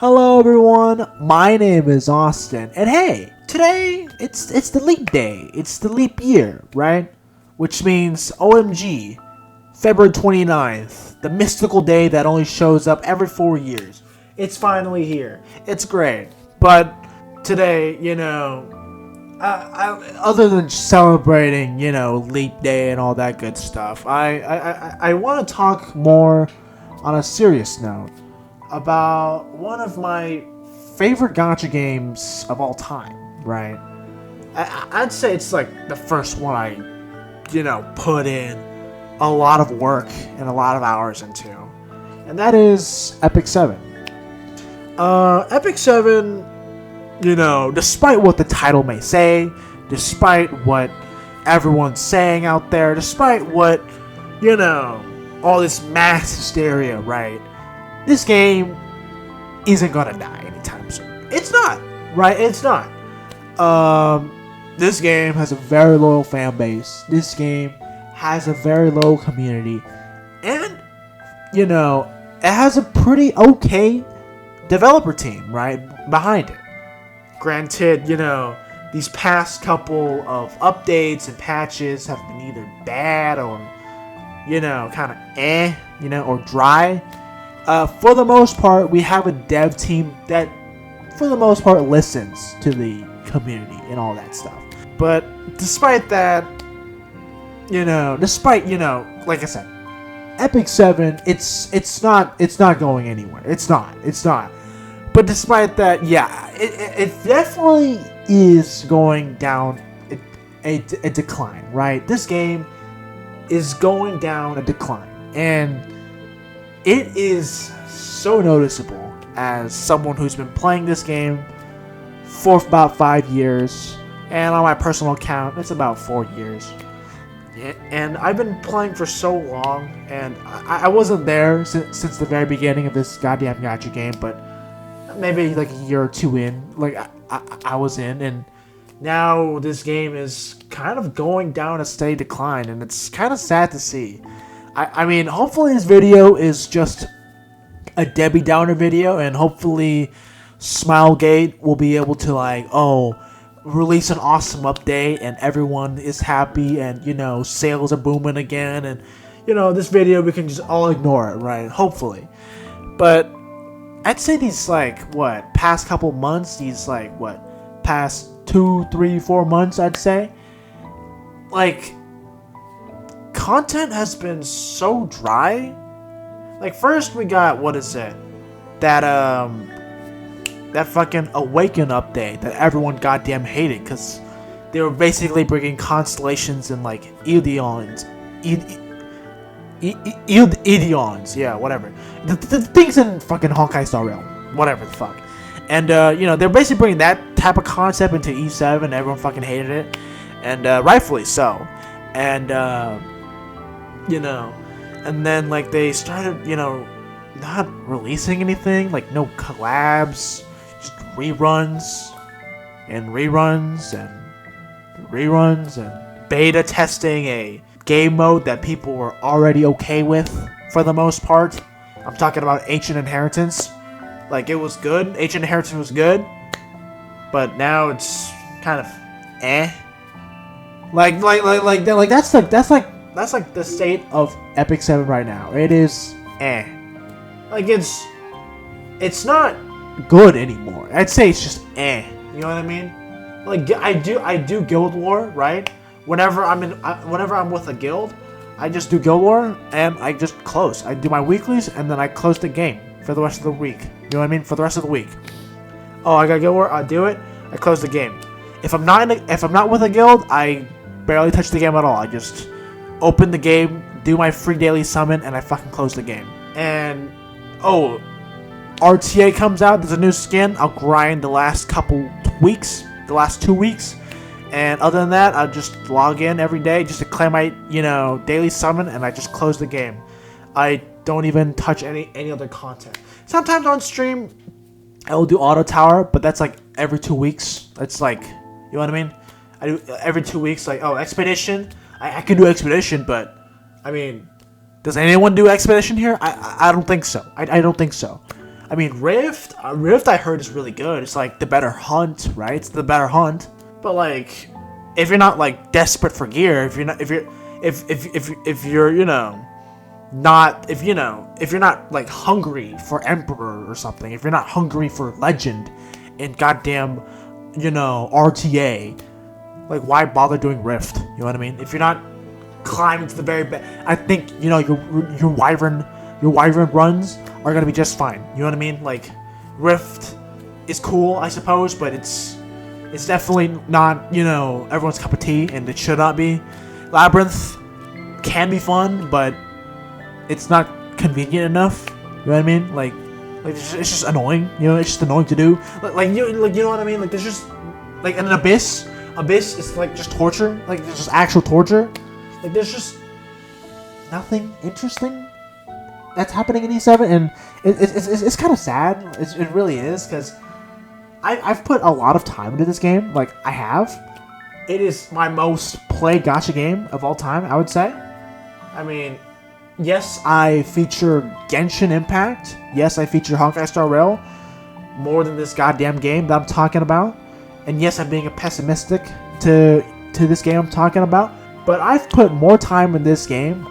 Hello everyone, my name is Austin, and hey, today it's the leap day, it's the leap year, right? Which means OMG, February 29th, the mystical day that only shows up every 4 years. It's finally here. It's great. But today, other than celebrating, leap day and all that good stuff, I want to talk more on a serious note about one of my favorite gacha games of all time, right? I'd say it's like the first one I, put in a lot of work and a lot of hours into. And that is Epic 7. Epic 7, despite what the title may say, despite what everyone's saying out there, despite what, all this mass hysteria, right? This game isn't gonna die anytime soon. It's not, right? It's not. This game has a very loyal fan base. This game has a very loyal community, and it has a pretty okay developer team right behind it. Granted, these past couple of updates and patches have been either bad or kind of or dry. For the most part, we have a dev team that, for the most part, listens to the community and all that stuff. But despite that, like I said, Epic 7, it's not going anywhere. It's not. But despite that, yeah, it definitely is going down a decline, right? This game is going down a decline, and it is so noticeable as someone who's been playing this game for about 5 years, and on my personal account, it's about 4 years. And I've been playing for so long, and I wasn't there since the very beginning of this goddamn gacha game, but maybe like a year or two in, like I was in, and now this game is kind of going down a steady decline, and it's kind of sad to see. I mean, hopefully this video is just a Debbie Downer video, and hopefully Smilegate will be able to release an awesome update and everyone is happy and, sales are booming again, and, this video we can just all ignore it, right? Hopefully. But I'd say these, past couple months, past 2, 3, 4 months, I'd say, content has been so dry. First we got, that fucking Awaken update that everyone goddamn hated, because they were basically bringing constellations and Edeons, yeah, whatever, the things in fucking Honkai Star Rail, whatever the fuck. And they're basically bringing that type of concept into E7, and everyone fucking hated it, and rightfully so. And and then they started, not releasing anything, no collabs, just reruns and beta testing a game mode that people were already okay with for the most part. I'm talking about Ancient Inheritance. It was good. Ancient Inheritance was good, but now it's kind of eh. That's the state of Epic 7 right now. It is eh. It's not good anymore. I'd say it's just eh. You know what I mean? I do Guild War, right? Whenever I'm with a guild, I just do Guild War and I just close. I do my weeklies and then I close the game for the rest of the week. You know what I mean? For the rest of the week. Oh, I got Guild War. I do it. I close the game. If I'm not with a guild, I barely touch the game at all. I just open the game, do my free daily summon, and I fucking close the game. And RTA comes out, there's a new skin, I'll grind the last 2 weeks, and other than that, I'll just log in every day just to claim my, daily summon, and I just close the game. I don't even touch any other content. Sometimes on stream, I will do Auto Tower, but that's every 2 weeks. It's you know what I mean? I do every 2 weeks, Expedition. I can do Expedition, but, I mean, does anyone do Expedition here? I don't think so. I don't think so. I mean, Rift I heard is really good. It's like the better hunt, right? It's the better hunt. But like, if you're not like desperate for gear, if you're not like hungry for Emperor or something, if you're not hungry for Legend and goddamn, RTA, like why bother doing Rift? You know what I mean? If you're not climbing to the very I think your Wyvern runs are gonna be just fine. You know what I mean? Like Rift is cool, I suppose, but it's definitely not everyone's cup of tea, and it should not be. Labyrinth can be fun, but it's not convenient enough. You know what I mean? Like it's just annoying. It's just annoying to do. Like you know what I mean? Like there's just like an Abyss. Abyss is like just torture. Like there's just actual torture. Like there's just nothing interesting that's happening in E7, and it's kind of sad. It really is, because I've put a lot of time into this game. Like I have. It is my most played gacha game of all time, I would say. I mean, yes, I feature Genshin Impact. Yes, I feature Honkai Star Rail more than this goddamn game that I'm talking about. And yes, I'm being a pessimistic to this game I'm talking about. But I've put more time in this game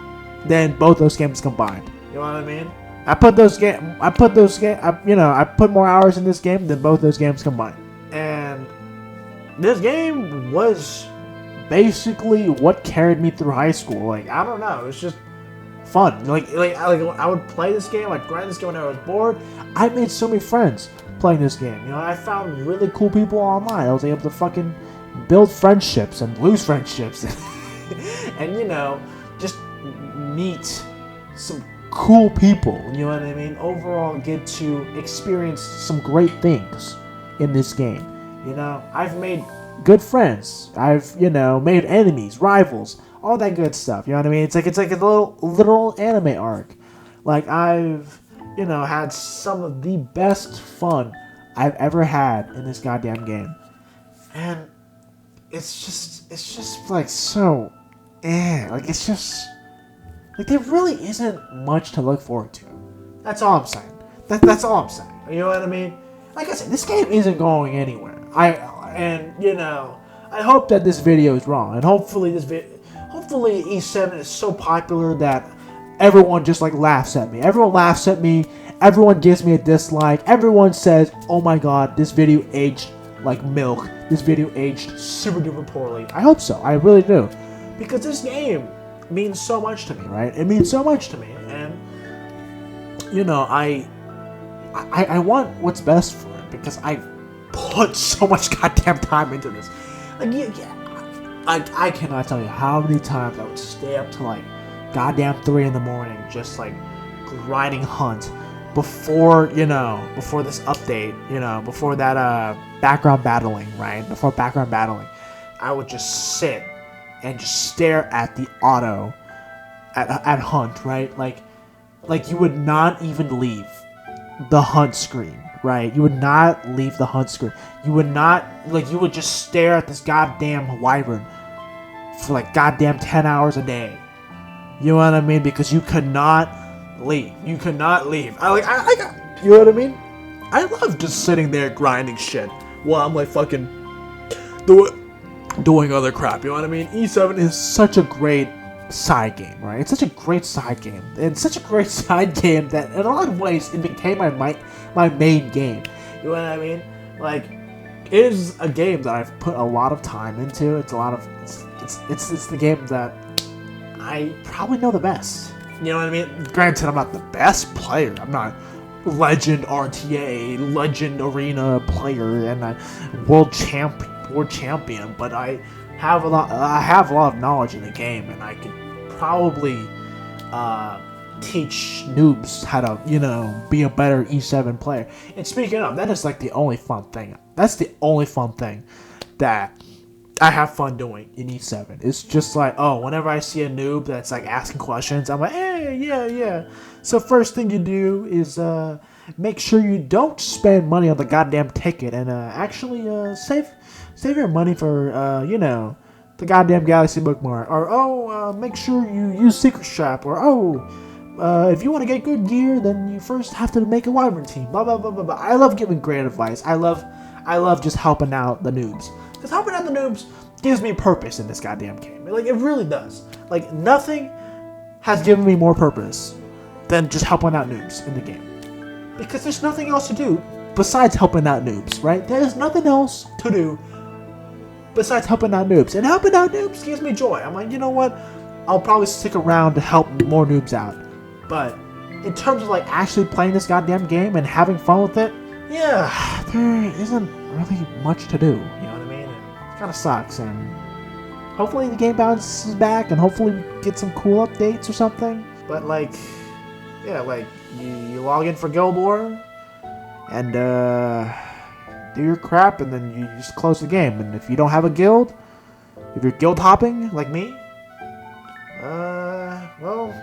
than both those games combined. You know what I mean? I put more hours in this game than both those games combined. And this game was basically what carried me through high school. Like, I don't know, it's just fun. Like I would play this game, I'd grind this game when I was bored. I made so many friends playing this game. I found really cool people online. I was able to fucking build friendships and lose friendships, and just meet some cool people. You know what I mean? Overall, get to experience some great things in this game. I've made good friends. I've, made enemies, rivals, all that good stuff. You know what I mean? It's like a literal anime arc. Like I've, had some of the best fun I've ever had in this goddamn game. And it's just like so, like it's just, like there really isn't much to look forward to. That's all I'm saying. That's all I'm saying. You know what I mean? Like I said, this game isn't going anywhere. I hope that this video is wrong, and hopefully E7 is so popular that everyone just like laughs at me. Everyone laughs at me. Everyone gives me a dislike. Everyone says, "Oh my god, this video aged like milk. This video aged super duper poorly." I hope so. I really do, because this game means so much to me, right? It means so much to me, and I want what's best for it, because I've put so much goddamn time into this. Like, I cannot tell you how many times I would stay up to like goddamn 3 in the morning, just like grinding hunt before this update, before that background battling, right? Before background battling, I would just sit and just stare at the auto at hunt, right? Like you would not even leave the hunt screen, right? You would not leave the hunt screen. You would not, like, you would just stare at this goddamn wyvern for like goddamn 10 hours a day. You know what I mean? Because you could not leave. You could not leave. You know what I mean? I love just sitting there grinding shit while I'm like fucking doing other crap. You know what I mean? E7 is such a great side game, right? It's such a great side game, and such a great side game that in a lot of ways it became my main game. You know what I mean? Like, it is a game that I've put a lot of time into. It's the game that I probably know the best. You know what I mean? Granted, I'm not the best player. I'm not Legend RTA, Legend Arena player, and a world champion, but I have a lot of knowledge in the game, and I could probably teach noobs how to, be a better E7 player. And speaking of, that is like the only fun thing. That's the only fun thing that I have fun doing in E7. It's just like, whenever I see a noob that's like asking questions, I'm like, hey, yeah. So first thing you do is make sure you don't spend money on the goddamn ticket, and actually save your money for the goddamn Galaxy Bookmark, or make sure you use Secret Shop, or if you want to get good gear, then you first have to make a wyvern team. Blah blah blah blah blah. I love giving great advice. I love just helping out the noobs, because helping out the noobs gives me purpose in this goddamn game. Like, it really does. Like, nothing has given me more purpose than just helping out noobs in the game, because there's nothing else to do besides helping out noobs, right? There's nothing else to do besides helping out noobs, and helping out noobs gives me joy. I'm like, you know what? I'll probably stick around to help more noobs out. But in terms of like actually playing this goddamn game and having fun with it, yeah, there isn't really much to do. You know what I mean? It kind of sucks, and hopefully the game bounces back, and hopefully we get some cool updates or something. But like, yeah, like you log in for Guild War and do your crap, and then you just close the game. And if you don't have a guild, if you're guild hopping like me, well,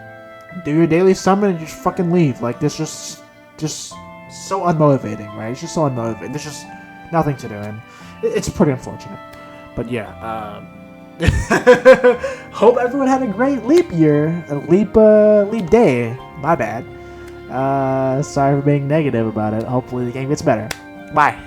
do your daily summon and just fucking leave. Like, this just so unmotivating, right? It's just so unmotivating. There's just nothing to do, and it's pretty unfortunate. But yeah, hope everyone had a great leap year, a leap day. My bad. Sorry for being negative about it. Hopefully the game gets better. Bye.